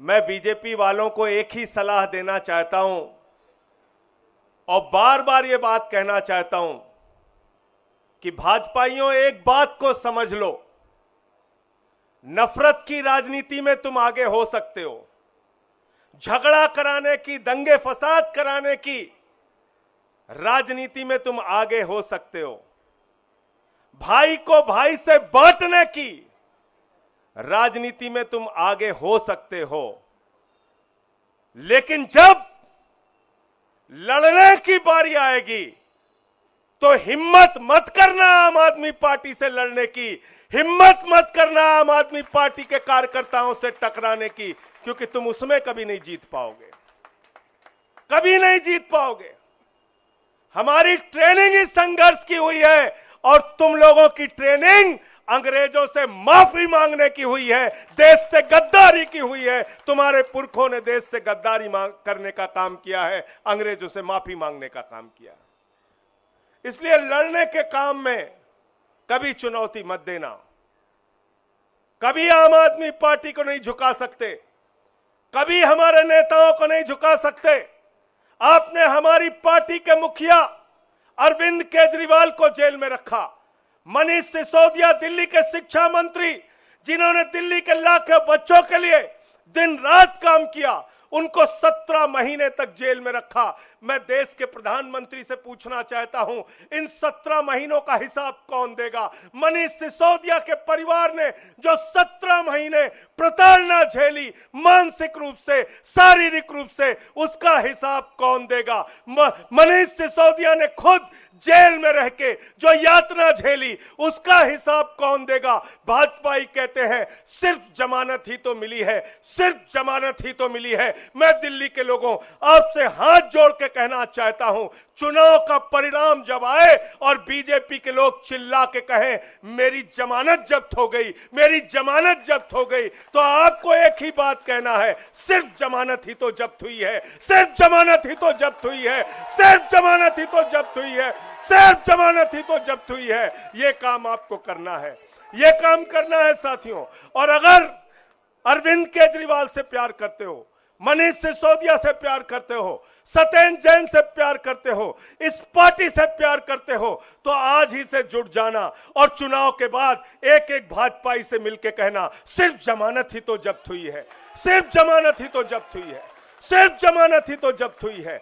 मैं बीजेपी वालों को एक ही सलाह देना चाहता हूं और बार बार ये बात कहना चाहता हूं कि भाजपाइयों एक बात को समझ लो, नफरत की राजनीति में तुम आगे हो सकते हो, झगड़ा कराने की, दंगे फसाद कराने की राजनीति में तुम आगे हो सकते हो, भाई को भाई से बांटने की राजनीति में तुम आगे हो सकते हो, लेकिन जब लड़ने की बारी आएगी तो हिम्मत मत करना आम आदमी पार्टी से लड़ने की, हिम्मत मत करना आम आदमी पार्टी के कार्यकर्ताओं से टकराने की, क्योंकि तुम उसमें कभी नहीं जीत पाओगे, कभी नहीं जीत पाओगे। हमारी ट्रेनिंग इस संघर्ष की हुई है और तुम लोगों की ट्रेनिंग अंग्रेजों से माफी मांगने की हुई है, देश से गद्दारी की हुई है। तुम्हारे पुरखों ने देश से गद्दारी करने का काम किया है, अंग्रेजों से माफी मांगने का काम किया। इसलिए लड़ने के काम में कभी चुनौती मत देना, कभी आम आदमी पार्टी को नहीं झुका सकते, कभी हमारे नेताओं को नहीं झुका सकते। आपने हमारी पार्टी के मुखिया अरविंद केजरीवाल को जेल में रखा, मनीष सिसोदिया दिल्ली के शिक्षा मंत्री जिन्होंने दिल्ली के लाखों बच्चों के लिए दिन रात काम किया, उनको 17 महीने तक जेल में रखा। मैं देश के प्रधानमंत्री से पूछना चाहता हूं, इन 17 महीनों का हिसाब कौन देगा? मनीष सिसोदिया के परिवार ने जो 17 महीने प्रताड़ना झेली, मानसिक रूप से, शारीरिक रूप से, उसका हिसाब कौन देगा? मनीष सिसोदिया ने खुद जेल में रह के जो यातना झेली, उसका हिसाब कौन देगा? भाजपाई कहते हैं सिर्फ जमानत ही तो मिली है, सिर्फ जमानत ही तो मिली है। मैं दिल्ली के लोगों आपसे हाथ जोड़ के कहना चाहता हूं, चुनाव का परिणाम जब आए और बीजेपी के लोग चिल्ला के कहें मेरी जमानत जब्त हो गई, मेरी जमानत जब्त हो गई, तो आपको एक ही बात कहना है, सिर्फ जमानत ही तो जब्त हुई है, सिर्फ जमानत ही तो जब्त हुई है, सिर्फ जमानत ही तो जब्त हुई है, सिर्फ जमानत ही तो जब्त हुई है। ये काम आपको करना है, ये काम करना है साथियों। और अगर अरविंद केजरीवाल से प्यार करते हो, मनीष सिसोदिया से प्यार करते हो, सत्येंद्र जैन से प्यार करते हो, इस पार्टी से प्यार करते हो, तो आज ही से जुट जाना और चुनाव के बाद एक एक भाजपाई से मिलकर कहना सिर्फ जमानत ही तो जब्त हुई है, सिर्फ जमानत ही तो जब्त हुई है, सिर्फ जमानत ही तो जब्त हुई है।